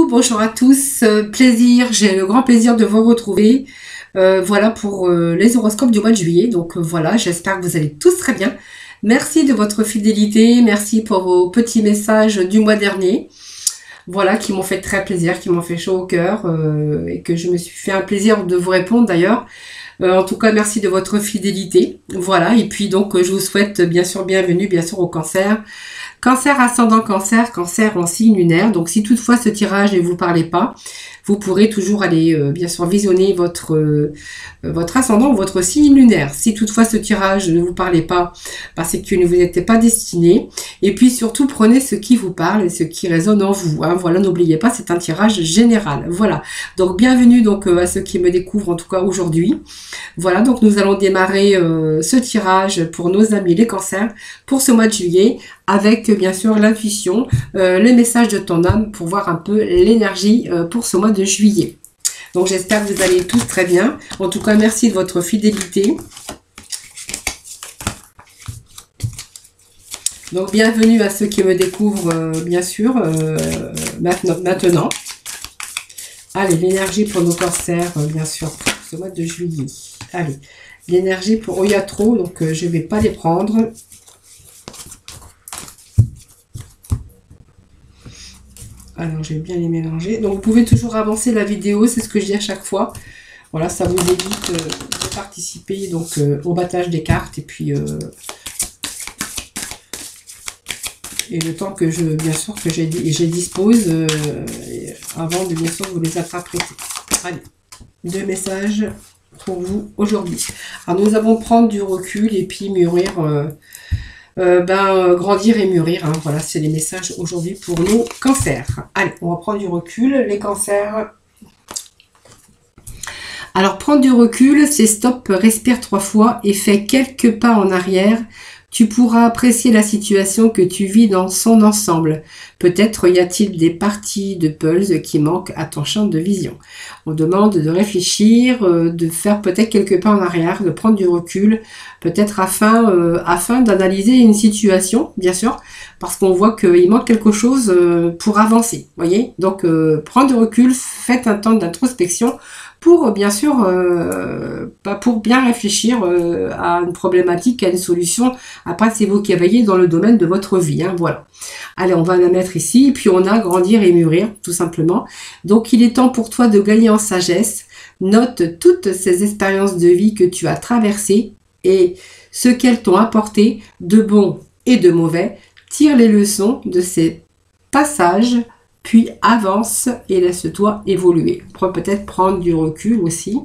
bonjour à tous, j'ai le grand plaisir de vous retrouver, voilà pour les horoscopes du mois de juillet, donc voilà, j'espère que vous allez tous très bien. Merci de votre fidélité, merci pour vos petits messages du mois dernier, voilà, qui m'ont fait très plaisir, qui m'ont fait chaud au cœur, et que je me suis fait un plaisir de vous répondre d'ailleurs. En tout cas, merci de votre fidélité, voilà, et puis donc je vous souhaite bien sûr bienvenue, bien sûr au cancer. Cancer ascendant cancer, cancer en signe lunaire. Donc si toutefois ce tirage ne vous parlait pas, vous pourrez toujours aller bien sûr visionner votre ascendant ou votre signe lunaire. Si toutefois ce tirage ne vous parlait pas, c'est que ne vous êtes pas destiné. Et puis surtout prenez ce qui vous parle et ce qui résonne en vous. Hein. Voilà, n'oubliez pas, c'est un tirage général. Voilà. Donc bienvenue donc à ceux qui me découvrent en tout cas aujourd'hui. Voilà, donc nous allons démarrer ce tirage pour nos amis les cancers pour ce mois de juillet avec bien sûr l'intuition, le message de ton âme pour voir un peu l'énergie pour ce mois de juillet. Donc j'espère que vous allez tous très bien. En tout cas, merci de votre fidélité. Donc bienvenue à ceux qui me découvrent bien sûr maintenant. Allez, l'énergie pour nos cancers, bien sûr, pour ce mois de juillet. Allez, l'énergie pour... Oh, il y a trop, donc je ne vais pas les prendre. Alors, je vais bien les mélanger. Donc, vous pouvez toujours avancer la vidéo, c'est ce que je dis à chaque fois. Voilà, ça vous évite de participer donc au battage des cartes. Et puis, et le temps que bien sûr, que j'ai dispose avant de bien sûr vous les interpréter. Allez, 2 messages pour vous aujourd'hui. Alors, nous allons prendre du recul et puis mûrir... grandir et mûrir, hein. Voilà, c'est les messages aujourd'hui pour nos cancers. Allez, on va prendre du recul, les cancers. Alors, prendre du recul, c'est stop, respire 3 fois et fais quelques pas en arrière. Tu pourras apprécier la situation que tu vis dans son ensemble. Peut-être y a-t-il des parties de puzzle qui manquent à ton champ de vision. On demande de réfléchir, de faire peut-être quelques pas en arrière, de prendre du recul, peut-être afin d'analyser une situation, bien sûr, parce qu'on voit qu'il manque quelque chose pour avancer. Voyez, donc prendre du recul, faites un temps d'introspection pour bien sûr pour bien réfléchir à une problématique, à une solution. Après, c'est vous qui veillez dans le domaine de votre vie, hein, voilà. Allez, on va la mettre ici, puis on a grandir et mûrir, tout simplement. Donc, il est temps pour toi de gagner en sagesse. Note toutes ces expériences de vie que tu as traversées et ce qu'elles t'ont apporté, de bon et de mauvais. Tire les leçons de ces passages, puis avance et laisse-toi évoluer. Peut-être prendre du recul aussi.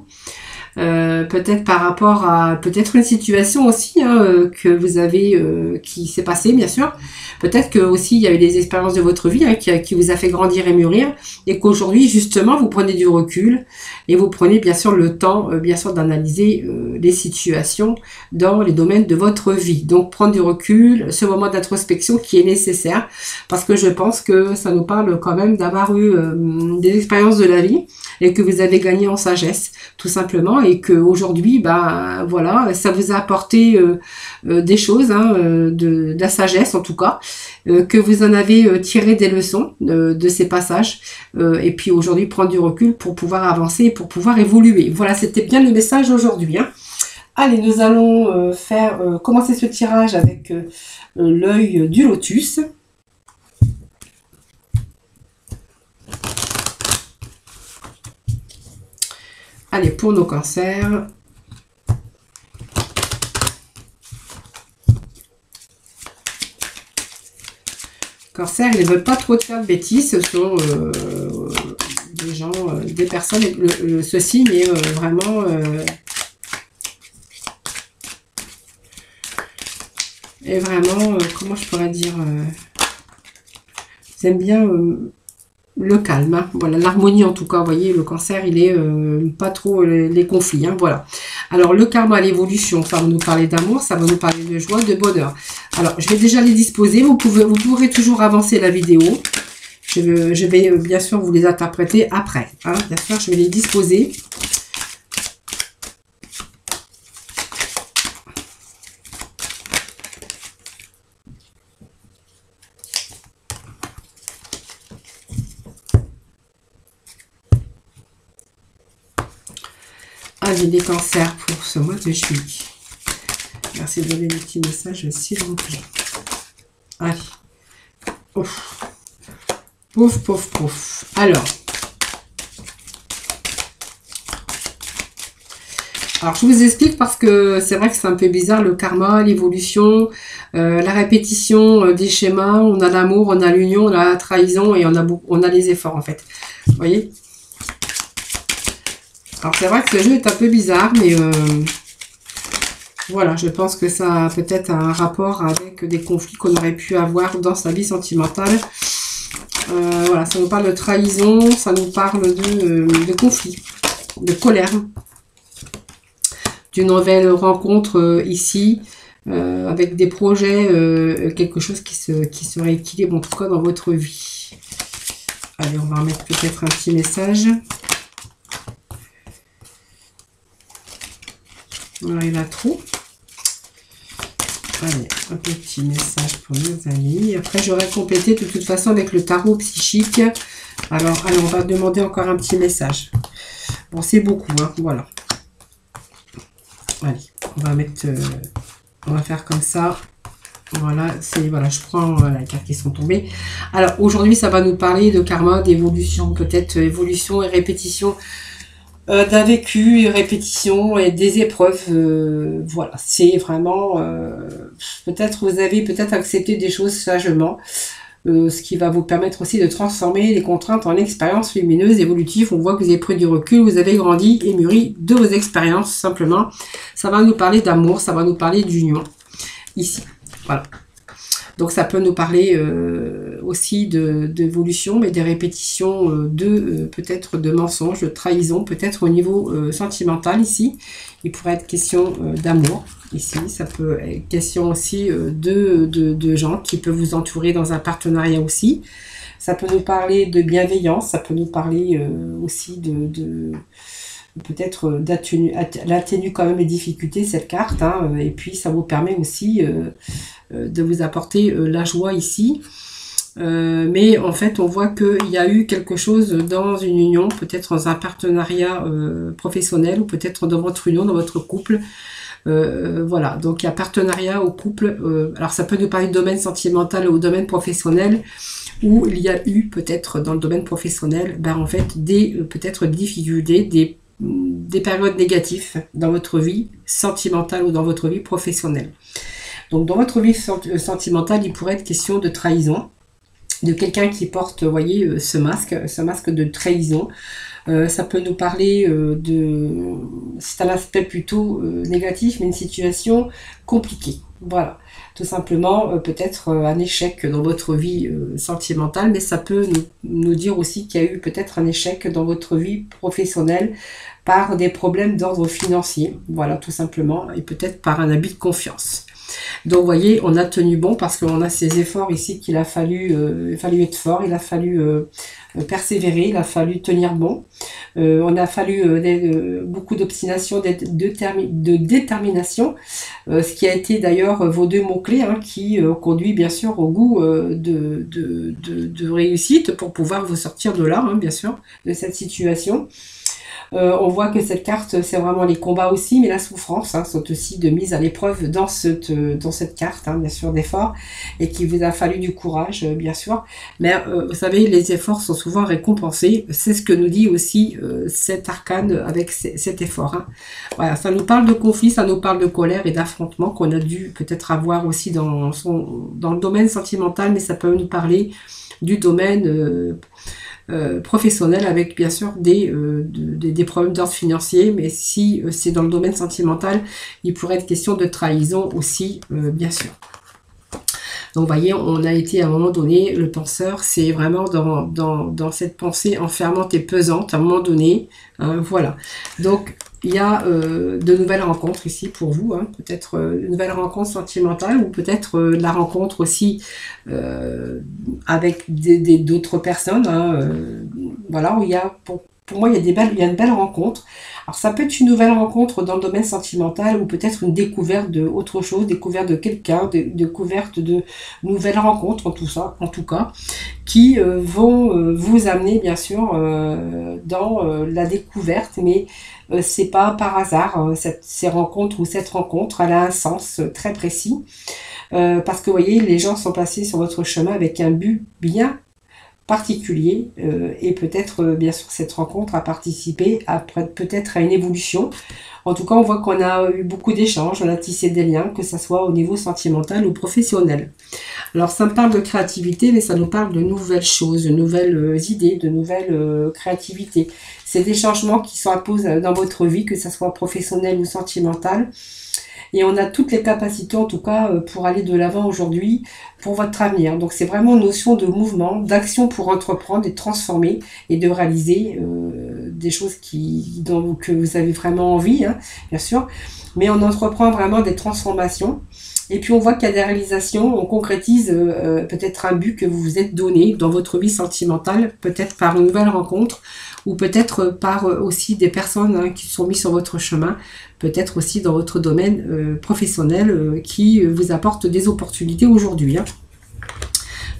Peut-être par rapport à peut-être une situation aussi hein, que vous avez qui s'est passée bien sûr, peut-être que aussi il y a eu des expériences de votre vie hein, qui vous a fait grandir et mûrir et qu'aujourd'hui justement vous prenez du recul et vous prenez bien sûr le temps bien sûr d'analyser les situations dans les domaines de votre vie. Donc prendre du recul, ce moment d'introspection qui est nécessaire parce que je pense que ça nous parle quand même d'avoir eu des expériences de la vie et que vous avez gagné en sagesse tout simplement et que aujourd'hui voilà, ça vous a apporté des choses hein, de la sagesse en tout cas, que vous en avez tiré des leçons de ces passages et puis aujourd'hui prendre du recul pour pouvoir avancer et pour pouvoir évoluer. Voilà, c'était bien le message aujourd'hui hein. Allez, nous allons commencer ce tirage avec l'œil du lotus. Allez, pour nos cancers. Cancer, ils ne veulent pas trop te faire de bêtises. Ce sont des gens, des personnes. Ce signe est vraiment... comment je pourrais dire ils aiment bien... le calme, hein. Voilà, l'harmonie en tout cas, vous voyez, le cancer, il est pas trop les conflits, hein, voilà. Alors, le karma, l'évolution, ça va nous parler d'amour, ça va nous parler de joie, de bonheur. Alors, je vais déjà les disposer, vous pourrez toujours avancer la vidéo. Je vais bien sûr vous les interpréter après, hein, bien sûr, je vais les disposer. Allez, les cancers pour ce mois de juillet. Merci de donner des petits messages, s'il vous plaît. Allez. Ouf. Pouf, pouf, pouf. Alors, je vous explique parce que c'est vrai que c'est un peu bizarre, le karma, l'évolution, la répétition des schémas. On a l'amour, on a l'union, on a la trahison et on a les efforts en fait. Vous voyez? Alors c'est vrai que ce jeu est un peu bizarre, mais voilà, je pense que ça a peut-être un rapport avec des conflits qu'on aurait pu avoir dans sa vie sentimentale. Voilà, ça nous parle de trahison, ça nous parle de conflit, de colère. D'une nouvelle rencontre ici, avec des projets, quelque chose qui se rééquilibre en tout cas dans votre vie. Allez, on va remettre peut-être un petit message. Voilà, il a trop. Allez, un petit message pour nos amis. Après, j'aurais complété de toute façon avec le tarot psychique. Alors, allez, on va demander encore un petit message. Bon, c'est beaucoup, hein, voilà. Allez, on va mettre, on va faire comme ça. Voilà, voilà, je prends les cartes qui sont tombées. Alors aujourd'hui, ça va nous parler de karma, d'évolution, peut-être évolution et répétition d'un vécu, répétition et des épreuves. Voilà, c'est vraiment peut-être vous avez peut-être accepté des choses sagement. Ce qui va vous permettre aussi de transformer les contraintes en expériences lumineuses, évolutives. On voit que vous avez pris du recul, vous avez grandi et mûri de vos expériences, simplement. Ça va nous parler d'amour, ça va nous parler d'union, ici. Voilà. Donc ça peut nous parler aussi d'évolution, mais des répétitions peut-être de mensonges, de trahison, peut-être au niveau sentimental ici. Il pourrait être question d'amour ici. Ça peut être question aussi de gens qui peuvent vous entourer dans un partenariat aussi. Ça peut nous parler de bienveillance, ça peut nous parler aussi peut-être l'atténue quand même les difficultés, cette carte, hein, et puis ça vous permet aussi de vous apporter la joie ici. Mais en fait, on voit qu'il y a eu quelque chose dans une union, peut-être dans un partenariat professionnel, ou peut-être dans votre union, dans votre couple. Voilà, donc il y a partenariat au couple. Alors ça peut nous parler de domaine sentimental ou domaine professionnel, où il y a eu peut-être dans le domaine professionnel, en fait, peut-être des difficultés, des périodes négatives dans votre vie sentimentale ou dans votre vie professionnelle. Donc dans votre vie sentimentale, il pourrait être question de trahison, de quelqu'un qui porte, vous voyez, ce masque de trahison. Ça peut nous parler c'est un aspect plutôt négatif, mais une situation compliquée. Voilà, tout simplement, peut-être un échec dans votre vie sentimentale, mais ça peut nous dire aussi qu'il y a eu peut-être un échec dans votre vie professionnelle par des problèmes d'ordre financier. Voilà, tout simplement, et peut-être par un abus de confiance. Donc vous voyez, on a tenu bon parce qu'on a ces efforts ici qu'il a fallu être fort, il a fallu persévérer, il a fallu tenir bon. On a fallu beaucoup d'obstination, de détermination, ce qui a été d'ailleurs vos deux mots-clés, hein, qui conduit bien sûr au goût de réussite pour pouvoir vous sortir de là, hein, bien sûr, de cette situation. On voit que cette carte, c'est vraiment les combats aussi, mais la souffrance sont aussi de mise à l'épreuve dans cette carte, hein, bien sûr, d'efforts, et qu'il vous a fallu du courage, bien sûr. Mais vous savez, les efforts sont souvent récompensés. C'est ce que nous dit aussi cet arcane avec cet effort. Hein. Voilà, ça nous parle de conflit, ça nous parle de colère et d'affrontement qu'on a dû peut-être avoir aussi dans le domaine sentimental, mais ça peut nous parler du domaine professionnel avec bien sûr des problèmes d'ordre financier, mais si c'est dans le domaine sentimental, il pourrait être question de trahison aussi, bien sûr. Donc vous voyez, on a été à un moment donné, le penseur, c'est vraiment dans cette pensée enfermante et pesante à un moment donné, hein, voilà. Donc il y a de nouvelles rencontres ici pour vous, hein, peut-être une nouvelle rencontre sentimentale ou peut-être la rencontre aussi avec d'autres personnes, hein, voilà, où il y a pour moi, il y a une belle rencontre. Alors, ça peut être une nouvelle rencontre dans le domaine sentimental ou peut-être une découverte de autre chose, découverte de quelqu'un, découverte de nouvelles rencontres, en tout cas, qui vont vous amener, bien sûr, dans la découverte, mais c'est pas par hasard, ces rencontres ou cette rencontre, elle a un sens très précis, parce que, vous voyez, les gens sont passés sur votre chemin avec un but bien particulier et peut-être bien sûr cette rencontre a participé peut-être à une évolution. En tout cas, on voit qu'on a eu beaucoup d'échanges, on a tissé des liens, que ce soit au niveau sentimental ou professionnel. Alors ça me parle de créativité, mais ça nous parle de nouvelles choses, de nouvelles idées, de nouvelles créativités. C'est des changements qui s'imposent dans votre vie, que ce soit professionnel ou sentimental. Et on a toutes les capacités, en tout cas, pour aller de l'avant aujourd'hui, pour votre avenir. Donc, c'est vraiment une notion de mouvement, d'action pour entreprendre et transformer et de réaliser des choses que vous avez vraiment envie, hein, bien sûr. Mais on entreprend vraiment des transformations. Et puis, on voit qu'il y a des réalisations, on concrétise peut-être un but que vous vous êtes donné dans votre vie sentimentale, peut-être par une nouvelle rencontre, ou peut-être par aussi des personnes qui sont mises sur votre chemin, peut-être aussi dans votre domaine professionnel qui vous apporte des opportunités aujourd'hui. Hein.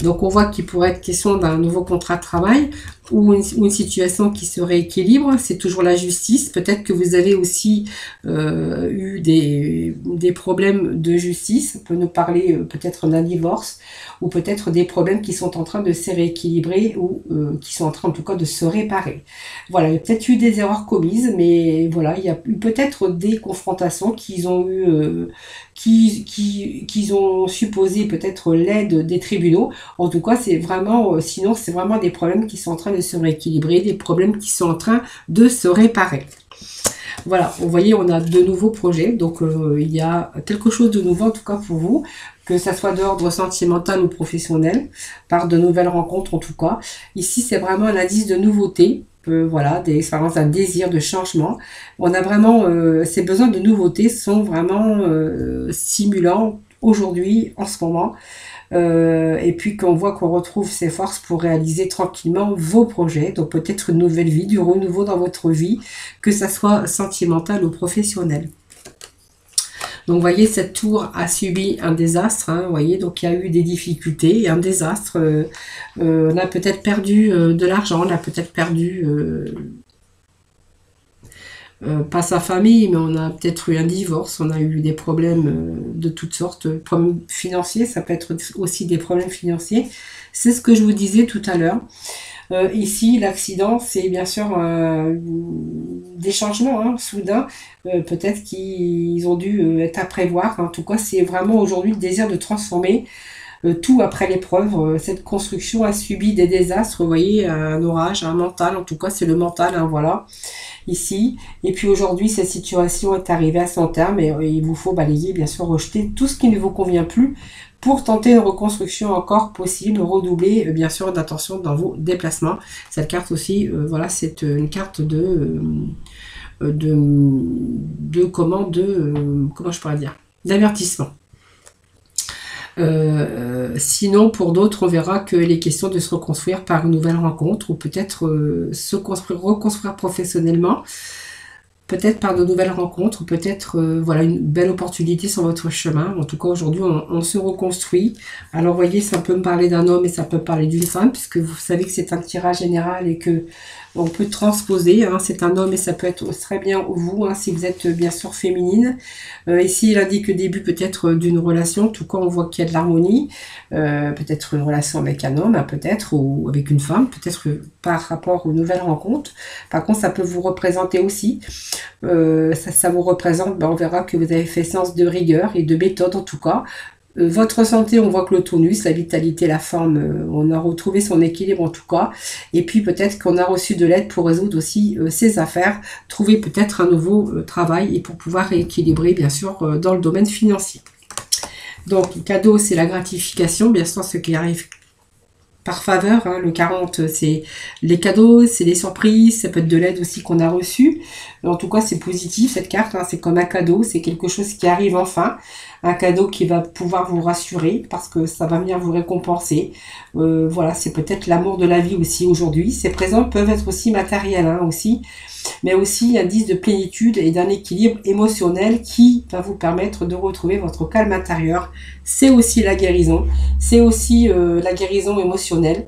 Donc on voit qu'il pourrait être question d'un nouveau contrat de travail ou une situation qui se rééquilibre. C'est toujours la justice. Peut-être que vous avez aussi eu des problèmes de justice. On peut nous parler peut-être d'un divorce ou peut-être des problèmes qui sont en train de se rééquilibrer ou qui sont en train en tout cas de se réparer. Voilà, il y a peut-être eu des erreurs commises, mais voilà, il y a eu peut-être des confrontations qu'ils ont eu, qu'ils ont supposé peut-être l'aide des tribunaux. En tout cas, c'est vraiment, sinon c'est vraiment des problèmes qui sont en train de se rééquilibrer, des problèmes qui sont en train de se réparer. Voilà, vous voyez, on a de nouveaux projets, donc il y a quelque chose de nouveau en tout cas pour vous, que ça soit d'ordre sentimental ou professionnel, par de nouvelles rencontres en tout cas. Ici, c'est vraiment un indice de nouveauté, voilà, des expériences, un désir de changement. On a vraiment, ces besoins de nouveauté sont vraiment stimulants aujourd'hui, en ce moment. Et puis qu'on voit qu'on retrouve ses forces pour réaliser tranquillement vos projets, donc peut-être une nouvelle vie, du renouveau dans votre vie, que ça soit sentimental ou professionnel. Donc vous voyez, cette tour a subi un désastre, hein, vous voyez, donc il y a eu des difficultés, un désastre, on a peut-être perdu de l'argent, on a peut-être perdu... pas sa famille, mais on a peut-être eu un divorce, on a eu des problèmes de toutes sortes, problèmes financiers, ça peut être aussi des problèmes financiers. C'est ce que je vous disais tout à l'heure. Ici, l'accident, c'est bien sûr des changements hein, soudains, peut-être qu'ils ont dû être à prévoir. En tout cas, c'est vraiment aujourd'hui le désir de transformer tout après l'épreuve. Cette construction a subi des désastres, vous voyez, un orage, un mental, en tout cas c'est le mental, hein, voilà, ici. Et puis aujourd'hui, cette situation est arrivée à son terme et il vous faut balayer, bien sûr, rejeter tout ce qui ne vous convient plus pour tenter une reconstruction encore possible, redoubler bien sûr d'attention dans vos déplacements. Cette carte aussi, voilà, c'est une carte comment je pourrais dire, d'avertissement. Sinon, pour d'autres, on verra que les questions de se reconstruire par une nouvelle rencontre ou peut-être reconstruire professionnellement, peut-être par de nouvelles rencontres, peut-être voilà une belle opportunité sur votre chemin. En tout cas, aujourd'hui, on se reconstruit. Alors, vous voyez, ça peut me parler d'un homme et ça peut parler d'une femme, puisque vous savez que c'est un tirage général et que on peut transposer. Hein, c'est un homme et ça peut être très bien vous, hein, si vous êtes bien sûr féminine. Ici, il indique le début peut-être d'une relation. En tout cas, on voit qu'il y a de l'harmonie. Peut-être une relation avec un homme, hein, peut-être, ou avec une femme, peut-être par rapport aux nouvelles rencontres. Par contre, ça peut vous représenter aussi. Ça vous représente, ben, on verra que vous avez fait sens de rigueur et de méthode en tout cas. Votre santé, on voit que le tonus, la vitalité, la forme, on a retrouvé son équilibre en tout cas. Et puis peut-être qu'on a reçu de l'aide pour résoudre aussi ses affaires, trouver peut-être un nouveau travail et pour pouvoir rééquilibrer bien sûr dans le domaine financier. Donc, le cadeau, c'est la gratification, bien sûr, ce qui arrive par faveur, hein. Le 40, c'est les cadeaux, c'est les surprises, ça peut être de l'aide aussi qu'on a reçue. En tout cas, c'est positif cette carte, hein. C'est comme un cadeau, c'est quelque chose qui arrive enfin. Un cadeau qui va pouvoir vous rassurer parce que ça va venir vous récompenser. Voilà, c'est peut-être l'amour de la vie aussi aujourd'hui. Ces présents peuvent être aussi matériels, hein, aussi, mais aussi indice de plénitude et d'un équilibre émotionnel qui va vous permettre de retrouver votre calme intérieur. C'est aussi la guérison, c'est aussi la guérison émotionnelle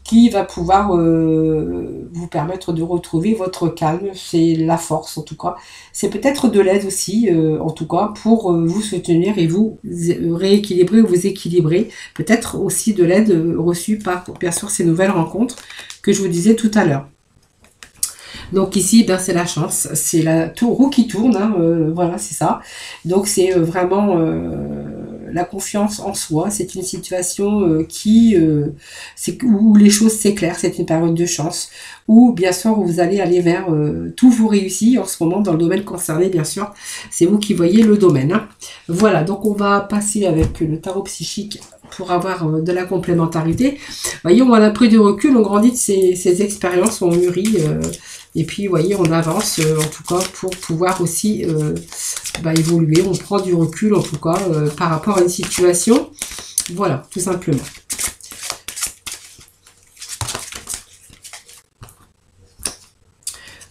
qui va pouvoir vous permettre de retrouver votre calme. C'est la force en tout cas. C'est peut-être de l'aide aussi, en tout cas, pour vous soutenir et vous rééquilibrer ou vous équilibrer. Peut-être aussi de l'aide reçue par, bien sûr, ces nouvelles rencontres que je vous disais tout à l'heure. Donc ici, ben, c'est la chance, c'est la roue qui tourne, hein, voilà, c'est ça. Donc c'est vraiment la confiance en soi, c'est une situation où les choses s'éclairent, c'est une période de chance, où bien sûr vous allez aller vers tout vous réussit en ce moment dans le domaine concerné, bien sûr, c'est vous qui voyez le domaine, hein. Voilà, donc on va passer avec le tarot psychique pour avoir de la complémentarité. Vous voyez, on a pris du recul, on grandit de ces expériences, on mûrit, et puis vous voyez, on avance en tout cas pour pouvoir aussi évoluer. On prend du recul en tout cas par rapport à une situation. Voilà, tout simplement.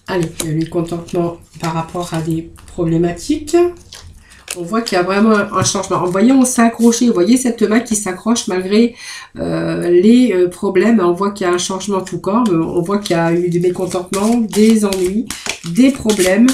Allez, il y a le contentement par rapport à des problématiques. On voit qu'il y a vraiment un changement. Vous voyez, on s'est accroché. Vous voyez cette main qui s'accroche malgré les problèmes. On voit qu'il y a un changement tout corps. On voit qu'il y a eu des mécontentements, des ennuis, des problèmes.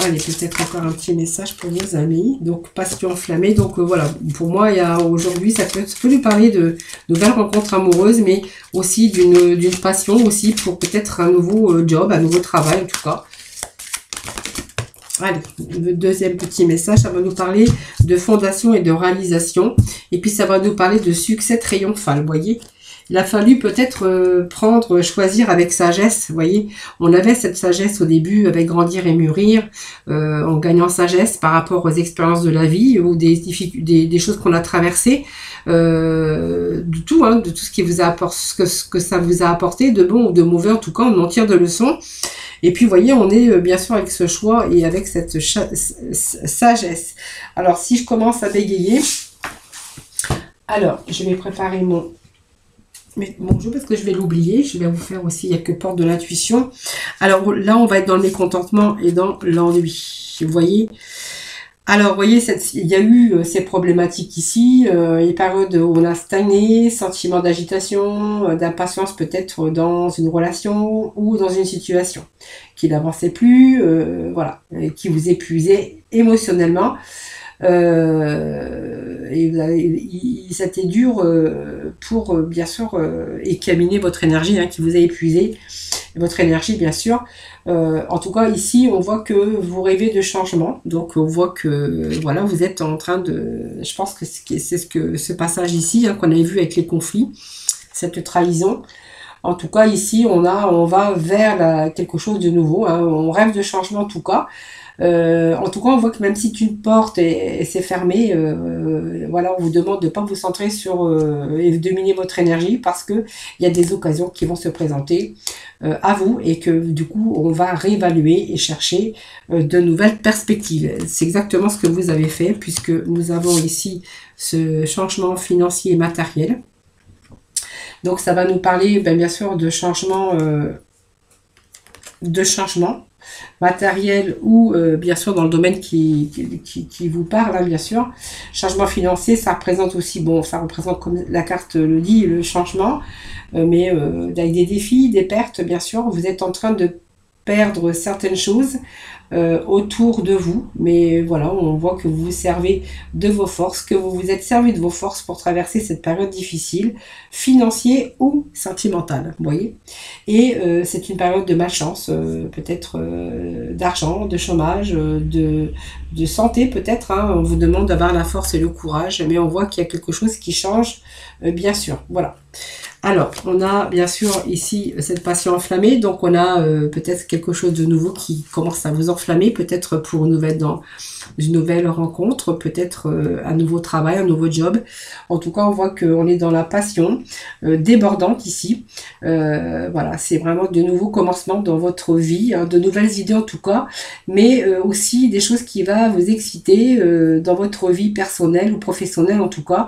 Allez, peut-être encore un petit message pour vos amis. Donc, passion enflammée. Donc, voilà. Pour moi, il y a aujourd'hui, ça peut nous parler de nouvelles rencontres amoureuses, mais aussi d'une passion aussi pour peut-être un nouveau job, un nouveau travail en tout cas. Allez, le deuxième petit message, ça va nous parler de fondation et de réalisation. Et puis, ça va nous parler de succès triomphal, vous voyez. Il a fallu peut-être choisir avec sagesse, vous voyez. On avait cette sagesse au début avec grandir et mûrir, en gagnant sagesse par rapport aux expériences de la vie ou des choses qu'on a traversées, de tout ce qui vous a apporté, ce que ça vous a apporté, de bon ou de mauvais, en tout cas, on en tire de leçons. Et puis, vous voyez, on est bien sûr avec ce choix et avec cette sagesse. Alors, si je commence à bégayer, alors, je vais préparer mon jeu parce que je vais l'oublier. Je vais vous faire aussi quelques portes de l'intuition. Alors, là, on va être dans le mécontentement et dans l'ennui. Vous voyez ? Alors, vous voyez, il y a eu ces problématiques ici, les périodes où on a stagné, sentiment d'agitation, d'impatience peut-être dans une relation ou dans une situation qui n'avançait plus, voilà, qui vous épuisait émotionnellement. C'était dur pour, bien sûr, écaminer votre énergie, hein, qui vous a épuisé, votre énergie, bien sûr. En tout cas, ici, on voit que vous rêvez de changement. Donc, on voit que, voilà, vous êtes en train de... Je pense que c'est ce passage ici, hein, qu'on avait vu avec les conflits, cette trahison. En tout cas, ici, on va vers quelque chose de nouveau, hein. On rêve de changement, en tout cas. En tout cas, on voit que même si une porte s'est fermée, voilà, on vous demande de ne pas vous centrer sur et dominer votre énergie parce que il y a des occasions qui vont se présenter à vous et que du coup, on va réévaluer et chercher de nouvelles perspectives. C'est exactement ce que vous avez fait puisque nous avons ici ce changement financier et matériel. Donc, ça va nous parler, bien sûr, de changement matériel ou bien sûr dans le domaine qui vous parle, hein, bien sûr. Changement financier, ça représente aussi, bon, ça représente comme la carte le dit, le changement, mais avec des défis, des pertes, bien sûr. Vous êtes en train de perdre certaines choses autour de vous, mais voilà, on voit que vous vous servez de vos forces, que vous vous êtes servi de vos forces pour traverser cette période difficile, financière ou sentimentale, vous voyez. Et c'est une période de malchance, peut-être d'argent, de chômage, de santé peut-être, hein. On vous demande d'avoir la force et le courage, mais on voit qu'il y a quelque chose qui change, bien sûr, voilà. Alors, on a bien sûr ici cette passion enflammée, donc on a peut-être quelque chose de nouveau qui commence à vous enflammer, peut-être pour une nouvelle rencontre, peut-être un nouveau travail, un nouveau job. En tout cas, on voit qu'on est dans la passion débordante ici. Voilà, c'est vraiment de nouveaux commencements dans votre vie, hein, de nouvelles idées en tout cas, mais aussi des choses qui vont vous exciter dans votre vie personnelle ou professionnelle en tout cas.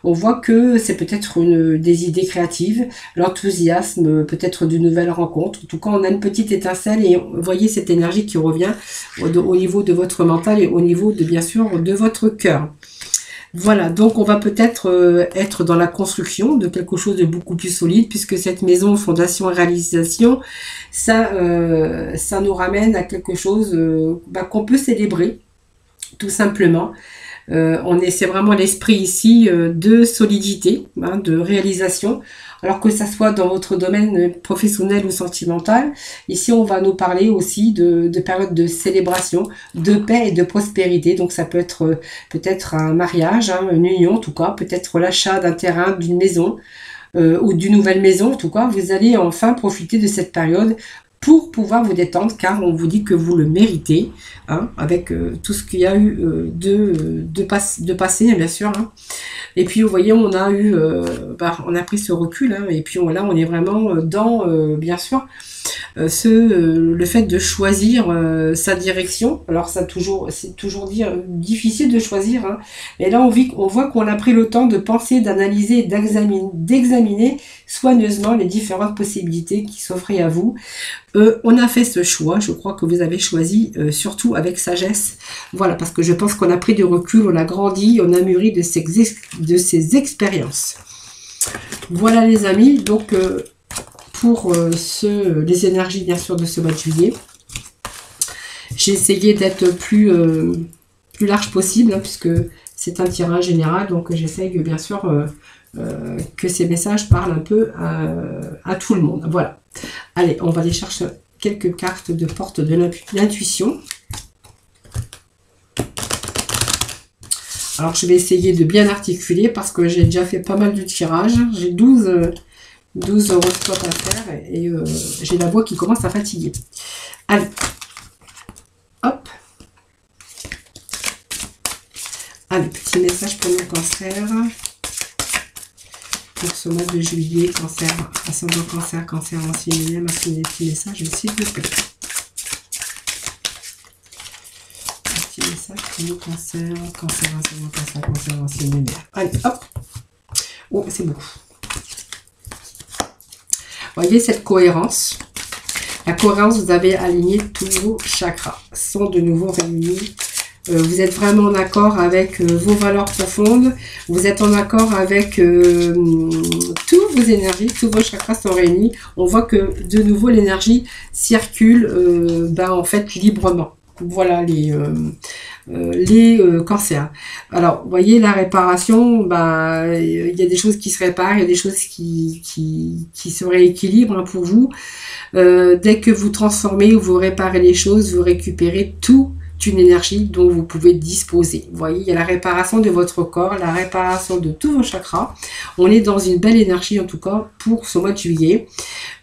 On voit que c'est peut-être des idées créatives, l'enthousiasme, peut-être de nouvelles rencontres. En tout cas, on a une petite étincelle et vous voyez cette énergie qui revient au niveau de votre mental et au niveau de, bien sûr, de votre cœur. Voilà, donc on va peut-être être dans la construction de quelque chose de beaucoup plus solide, puisque cette maison, fondation et réalisation, ça nous ramène à quelque chose qu'on peut célébrer, tout simplement. C'est vraiment l'esprit ici de solidité, hein, de réalisation, alors que ça soit dans votre domaine professionnel ou sentimental. Ici, on va nous parler aussi de périodes de célébration, de paix et de prospérité. Donc, ça peut être peut-être un mariage, hein, une union en tout cas, peut-être l'achat d'un terrain, d'une maison ou d'une nouvelle maison. En tout cas, vous allez enfin profiter de cette période pour pouvoir vous détendre, car on vous dit que vous le méritez, hein, avec tout ce qu'il y a eu de passé, bien sûr. Hein. Et puis, vous voyez, on a pris ce recul, hein, et puis là, on est vraiment dans, bien sûr, le fait de choisir sa direction. Alors, c'est toujours difficile de choisir, hein, et là, on voit qu'on a pris le temps de penser, d'analyser, d'examiner soigneusement les différentes possibilités qui s'offraient à vous. On a fait ce choix, je crois que vous avez choisi surtout avec sagesse, voilà, parce que je pense qu'on a pris du recul, on a grandi, on a mûri de ces expériences. Voilà les amis, donc pour les énergies bien sûr de ce mois de juillet, j'ai essayé d'être plus large possible, hein, puisque c'est un tirage général, donc j'essaye bien sûr que ces messages parlent un peu à tout le monde. Voilà. Allez, on va aller chercher quelques cartes de porte de l'intuition. Alors, je vais essayer de bien articuler parce que j'ai déjà fait pas mal de tirages. J'ai 12 horoscopes à faire et j'ai la voix qui commence à fatiguer. Allez, hop. Allez, petit message pour nos cancers. Pour ce mois de juillet, cancer, ascendant cancer, cancer ancien lumière, masculine, des petits messages, s'il vous plaît. Un petit message pour nos cancers, cancer, ascendant cancer, cancer ancien lumière. Allez, hop. Oh, c'est beaucoup. Voyez cette cohérence. La cohérence, vous avez aligné tous vos chakras. Sont de nouveau réunis. Vous êtes vraiment en accord avec vos valeurs profondes. Vous êtes en accord avec toutes vos énergies, tous vos chakras sont réunis. On voit que de nouveau l'énergie circule en fait librement. Voilà les cancers. Alors, vous voyez, la réparation, il y a des choses qui se réparent, il y a des choses qui se rééquilibrent, hein, pour vous. Dès que vous transformez ou vous réparez les choses, vous récupérez tout une énergie dont vous pouvez disposer. Vous voyez, il y a la réparation de votre corps, la réparation de tous vos chakras. On est dans une belle énergie en tout cas pour ce mois de juillet.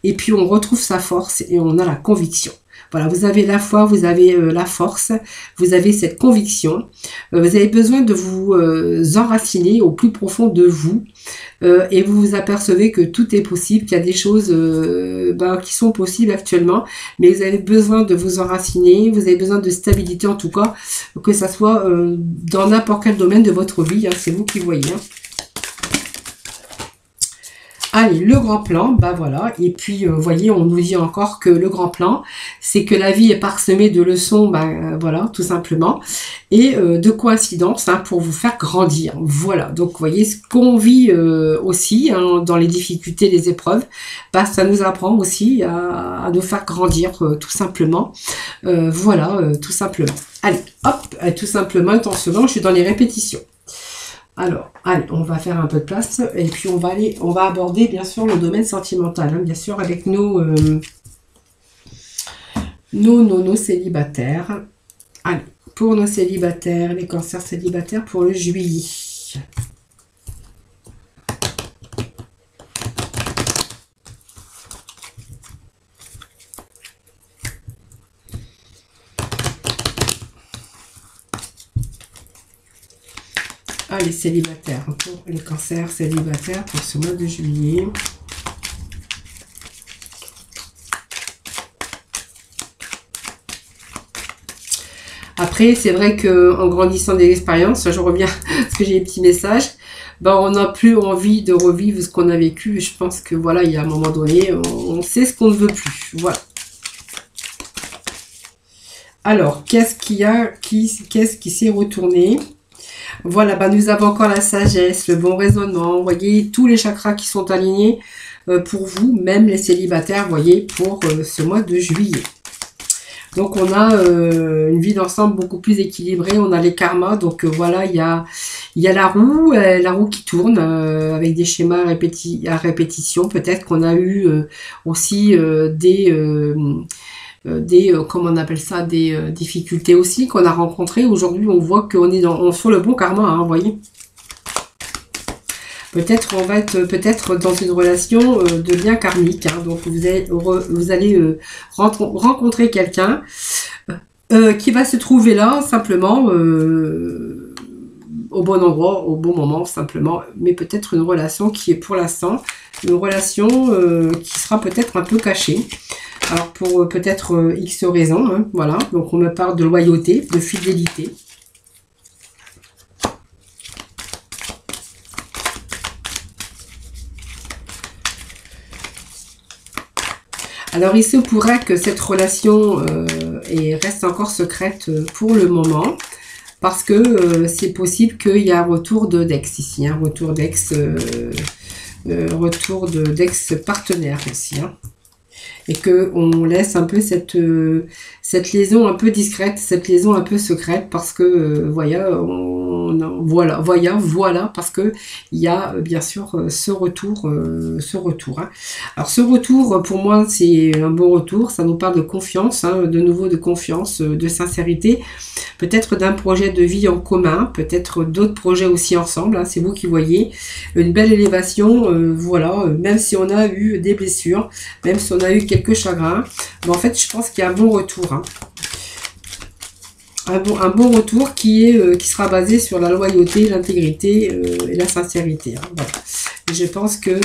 Et puis on retrouve sa force et on a la conviction. Voilà, vous avez la foi, vous avez la force, vous avez cette conviction. Vous avez besoin de vous enraciner au plus profond de vous. Et vous vous apercevez que tout est possible, qu'il y a des choses qui sont possibles actuellement. Mais vous avez besoin de vous enraciner, vous avez besoin de stabilité en tout cas, que ça soit dans n'importe quel domaine de votre vie. Hein, c'est vous qui voyez. Hein. Allez, le grand plan, voilà. Et puis, vous voyez, on nous dit encore que le grand plan, c'est que la vie est parsemée de leçons, voilà, tout simplement, et de coïncidences, hein, pour vous faire grandir. Voilà, donc, vous voyez, ce qu'on vit aussi, hein, dans les difficultés, les épreuves, ça nous apprend aussi à nous faire grandir, tout simplement. Voilà, tout simplement. Allez, hop, tout simplement, attention, je suis dans les répétitions. Alors, allez, on va faire un peu de place et puis on va aborder bien sûr le domaine sentimental, hein, bien sûr, avec nos célibataires. Allez, pour nos célibataires, les cancers célibataires pour le juillet. Ah, les célibataires, pour les cancers célibataires pour ce mois de juillet. Après, c'est vrai qu'en grandissant des expériences, je reviens parce que j'ai des petits messages, ben, on n'a plus envie de revivre ce qu'on a vécu. Je pense que voilà, il y a un moment donné, on sait ce qu'on ne veut plus. Voilà. Alors, qu'est-ce qu'il y a, qu'est-ce qui s'est retourné? Voilà, bah nous avons encore la sagesse, le bon raisonnement. Vous voyez, tous les chakras qui sont alignés pour vous, même les célibataires, vous voyez, pour ce mois de juillet. Donc, on a une vie d'ensemble beaucoup plus équilibrée. On a les karmas. Donc, voilà, il y a la roue qui tourne avec des schémas à répétition. Peut-être qu'on a eu aussi comment on appelle ça, des difficultés aussi qu'on a rencontrées. Aujourd'hui, on voit qu'on est sur le bon karma, hein, vous voyez. Peut-être on va être peut-être dans une relation de lien karmique. Hein, donc vous allez rencontrer quelqu'un qui va se trouver là simplement au bon endroit, au bon moment simplement. Mais peut-être une relation qui est pour l'instant une relation qui sera peut-être un peu cachée. Alors pour peut-être X raisons, hein, voilà. Donc on me parle de loyauté, de fidélité. Alors il se pourrait que cette relation reste encore secrète pour le moment, parce que c'est possible qu'il y ait un retour d'ex ici, un retour d'ex-partenaire aussi, hein. Et qu'on laisse un peu cette liaison un peu discrète, cette liaison un peu secrète, parce que voilà, parce que il y a bien sûr ce retour. Hein. Alors ce retour, pour moi, c'est un bon retour. Ça nous parle de confiance, hein, de nouveau de confiance, de sincérité, peut-être d'un projet de vie en commun, peut-être d'autres projets aussi ensemble. Hein, c'est vous qui voyez une belle élévation. Voilà, même si on a eu des blessures, même si on a eu quelques chagrins, mais en fait, je pense qu'il y a un bon retour. Hein. Un bon retour qui sera basé sur la loyauté, l'intégrité et la sincérité. Hein. Voilà. Et je pense que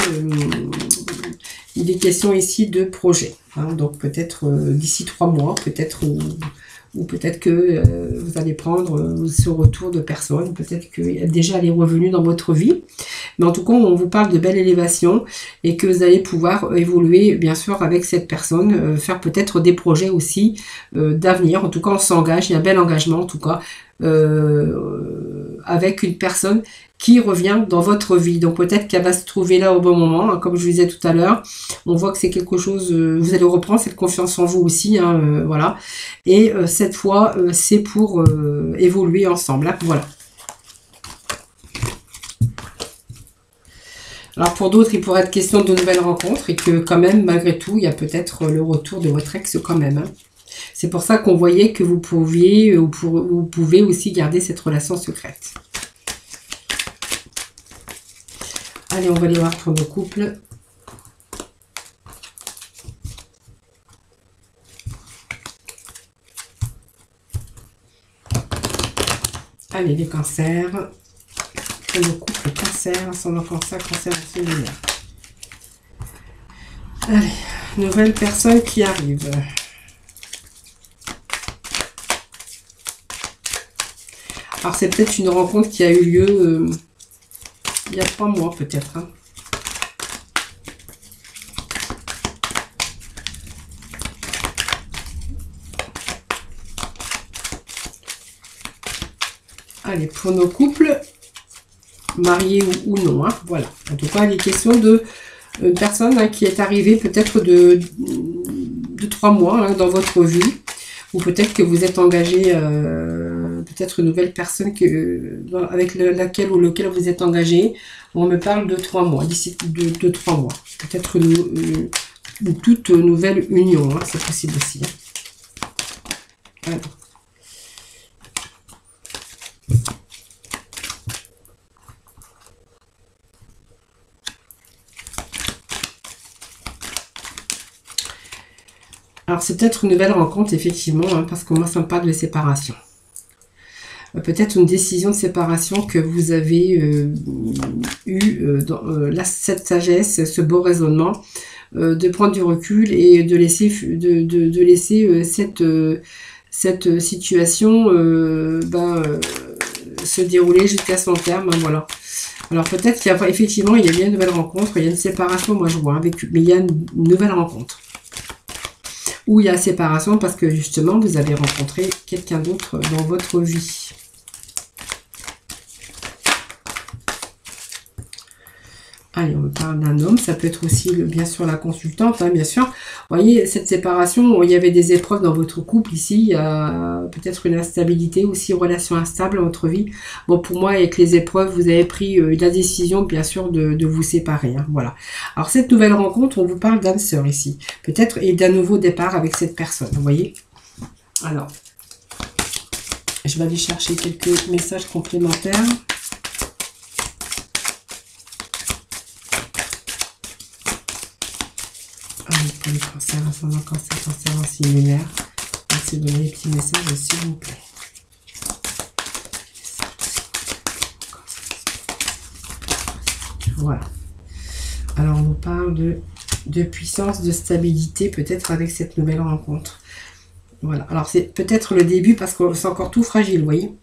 il est question ici de projet. Hein. Donc peut-être d'ici 3 mois, peut-être ou peut-être que vous allez prendre ce retour de personne, peut-être que déjà elle est revenue dans votre vie, mais en tout cas on vous parle de belle élévation et que vous allez pouvoir évoluer bien sûr avec cette personne, faire peut-être des projets aussi d'avenir. En tout cas on s'engage, il y a un bel engagement en tout cas avec une personne qui revient dans votre vie. Donc peut-être qu'elle va se trouver là au bon moment, hein, comme je vous disais tout à l'heure. On voit que c'est quelque chose, vous allez reprendre cette confiance en vous aussi, hein, voilà. Et cette fois, c'est pour évoluer ensemble, hein, voilà. Alors pour d'autres, il pourrait être question de nouvelles rencontres et que quand même, malgré tout, il y a peut-être le retour de votre ex quand même, hein. C'est pour ça qu'on voyait que vous pouvez aussi garder cette relation secrète. Allez, on va aller voir pour nos couples. Allez, les cancers. Pour nos couples cancer, ascendant cancer, cancer aussi lunaire. Allez, nouvelle personne qui arrive. Alors, c'est peut-être une rencontre qui a eu lieu il y a 3 mois, peut-être. Hein. Allez, pour nos couples, mariés ou non, hein, voilà. En tout cas, il est question de personne hein, qui est arrivée peut-être de 3 mois hein, dans votre vie, ou peut-être que vous êtes engagé, peut-être une nouvelle personne avec laquelle ou lequel vous êtes engagé. On me parle de 3 mois, d'ici de 3 mois. Peut-être une toute nouvelle union, hein, c'est possible aussi. Hein. Alors, c'est peut-être une nouvelle rencontre, effectivement, hein, parce que moi, ça me parle de séparation. peut-être une décision de séparation que vous avez eu dans cette sagesse, ce beau raisonnement, de prendre du recul et de laisser, cette situation se dérouler jusqu'à son terme. Voilà. Alors peut-être qu'il y a effectivement, il y a bien une nouvelle rencontre, il y a une séparation, moi je vois, mais il y a une nouvelle rencontre. Ou il y a séparation parce que justement vous avez rencontré quelqu'un d'autre dans votre vie. Allez, on parle d'un homme, ça peut être aussi bien sûr la consultante, hein, bien sûr. Vous voyez, cette séparation, il y avait des épreuves dans votre couple ici, il y a peut-être une instabilité, aussi une relation instable dans votre vie. Bon, pour moi, avec les épreuves, vous avez pris la décision, bien sûr, de vous séparer. Hein, voilà. Alors, cette nouvelle rencontre, on vous parle d'âme sœur ici. Peut-être, et d'un nouveau départ avec cette personne, vous voyez. Alors, je vais aller chercher quelques messages complémentaires. Pour les cancers, ascendant cancer, cancer similaire. Merci de donner les petits messages, s'il vous plaît. Voilà. Alors, on nous parle de puissance, de stabilité, peut-être avec cette nouvelle rencontre. Voilà. Alors, c'est peut-être le début parce que c'est encore tout fragile, vous voyez.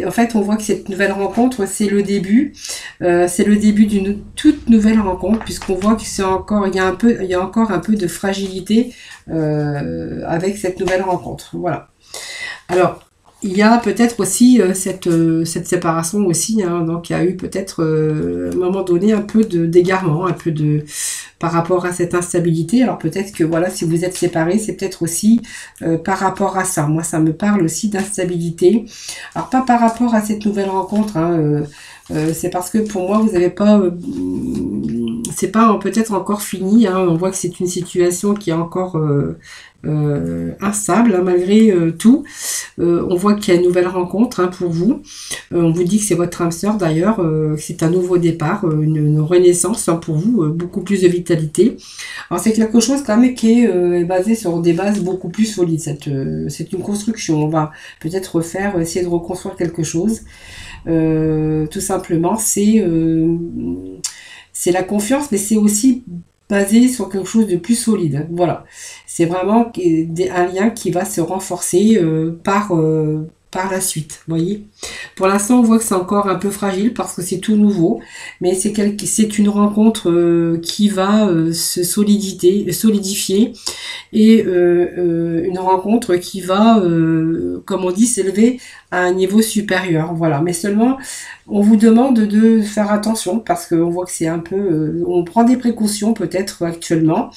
En fait, on voit que cette nouvelle rencontre, c'est le début. C'est le début d'une toute nouvelle rencontre, puisqu'on voit que c'est encore, il y a encore un peu de fragilité avec cette nouvelle rencontre. Voilà. Alors, il y a peut-être aussi cette séparation aussi, hein, donc il y a eu peut-être à un moment donné un peu d'égarement, un peu par rapport à cette instabilité. Alors peut-être que voilà, si vous êtes séparés, c'est peut-être aussi par rapport à ça. Moi, ça me parle aussi d'instabilité. Alors pas par rapport à cette nouvelle rencontre, hein, c'est parce que pour moi, vous n'avez pas... c'est pas peut-être encore fini, hein, on voit que c'est une situation qui est encore instable, hein, malgré tout. On voit qu'il y a une nouvelle rencontre, hein, pour vous. On vous dit que c'est votre âme sœur d'ailleurs, c'est un nouveau départ, une renaissance, hein, pour vous, beaucoup plus de vitalité. Alors c'est quelque chose quand même qui est basé sur des bases beaucoup plus solides. C'est une construction, on va peut-être essayer de reconstruire quelque chose. Tout simplement, c'est la confiance, mais c'est aussi basé sur quelque chose de plus solide. Voilà. C'est vraiment un lien qui va se renforcer par la suite. Vous voyez. Pour l'instant, on voit que c'est encore un peu fragile parce que c'est tout nouveau, mais c'est une rencontre qui va se solidifier et une rencontre qui va, comme on dit, s'élever à un niveau supérieur. Voilà. Mais seulement, on vous demande de faire attention parce qu'on voit que c'est un peu... on prend des précautions peut-être actuellement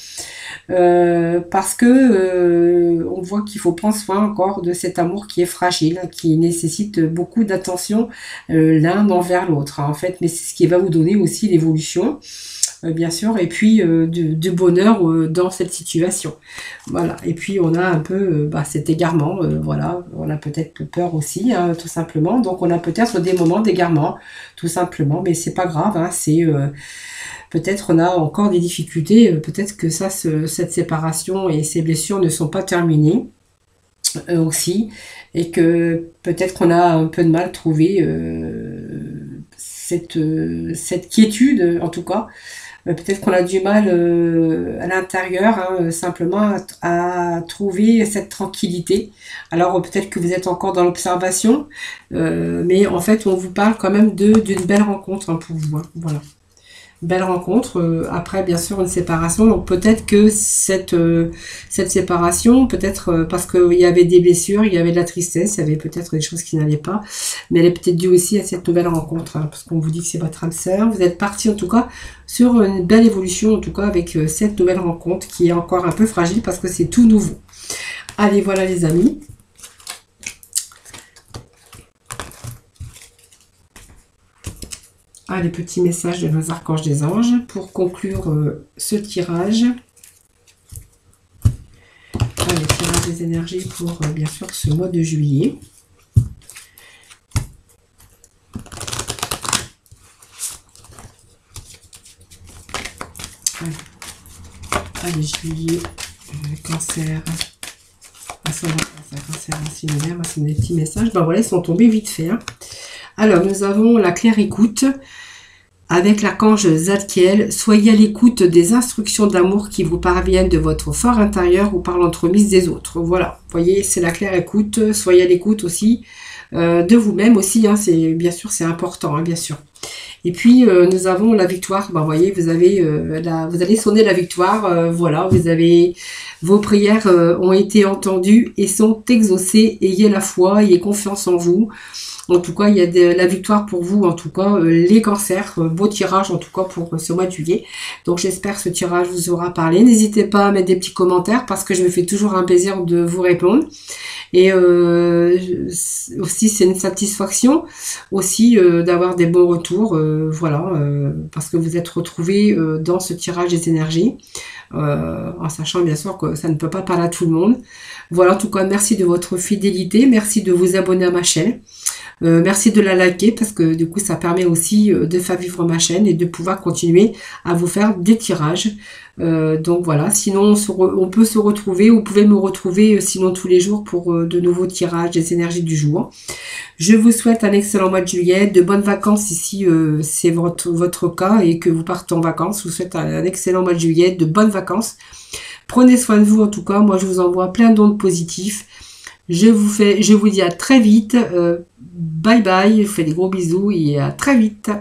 parce que on voit qu'il faut prendre soin encore de cet amour qui est fragile, qui nécessite beaucoup d'attention l'un envers l'autre, hein, en fait. Mais c'est ce qui va vous donner aussi l'évolution. Bien sûr, et puis du bonheur dans cette situation. Voilà, et puis on a un peu cet égarement, voilà, on a peut-être peur aussi, hein, tout simplement, donc on a peut-être des moments d'égarement, tout simplement, mais c'est pas grave, hein, c'est... peut-être on a encore des difficultés, peut-être que cette séparation et ces blessures ne sont pas terminées aussi, et que peut-être qu'on a un peu de mal à trouver cette quiétude, en tout cas. Peut-être qu'on a du mal à l'intérieur, hein, simplement à trouver cette tranquillité. Alors peut-être que vous êtes encore dans l'observation, mais en fait on vous parle quand même d'une belle rencontre, hein, pour vous. Hein, voilà. Belle rencontre, après bien sûr une séparation, donc peut-être que cette séparation, peut-être parce qu'il y avait des blessures, il y avait de la tristesse, il y avait peut-être des choses qui n'allaient pas, mais elle est peut-être due aussi à cette nouvelle rencontre, hein, parce qu'on vous dit que c'est votre âme sœur, vous êtes parti en tout cas sur une belle évolution, en tout cas avec cette nouvelle rencontre qui est encore un peu fragile parce que c'est tout nouveau. Allez, voilà les amis. Ah, les petits messages de nos archanges des anges pour conclure ce tirage. Allez, tirage des énergies pour bien sûr ce mois de juillet. Allez, juillet, cancer, c'est des petits messages. Ben voilà, ils sont tombés vite fait. Hein. Alors, nous avons la claire écoute avec l'archange Zadkiel. Soyez à l'écoute des instructions d'amour qui vous parviennent de votre fort intérieur ou par l'entremise des autres. Voilà, vous voyez, c'est la claire écoute. Soyez à l'écoute aussi de vous-même aussi. Hein. Bien sûr, c'est important, hein, bien sûr. Et puis, nous avons la victoire. Ben, vous voyez, vous allez sonner la victoire. Voilà, vos prières ont été entendues et sont exaucées. Ayez la foi, ayez confiance en vous. En tout cas, il y a la victoire pour vous, en tout cas, les cancers. Beau tirage, en tout cas, pour ce mois de juillet. Donc, j'espère que ce tirage vous aura parlé. N'hésitez pas à mettre des petits commentaires parce que je me fais toujours un plaisir de vous répondre. Et aussi, c'est une satisfaction aussi d'avoir des bons retours. Voilà, parce que vous êtes retrouvés dans ce tirage des énergies. En sachant bien sûr que ça ne peut pas parler à tout le monde. Voilà, en tout cas, merci de votre fidélité. Merci de vous abonner à ma chaîne. Merci de la liker parce que du coup ça permet aussi de faire vivre ma chaîne et de pouvoir continuer à vous faire des tirages. Donc voilà, sinon on peut se retrouver, vous pouvez me retrouver sinon tous les jours pour de nouveaux tirages des énergies du jour. Je vous souhaite un excellent mois de juillet, de bonnes vacances ici, c'est votre cas et que vous partez en vacances. Je vous souhaite un excellent mois de juillet, de bonnes vacances. Prenez soin de vous en tout cas, moi je vous envoie plein d'ondes positifs. Je vous dis à très vite. Bye bye, je vous fais des gros bisous et à très vite.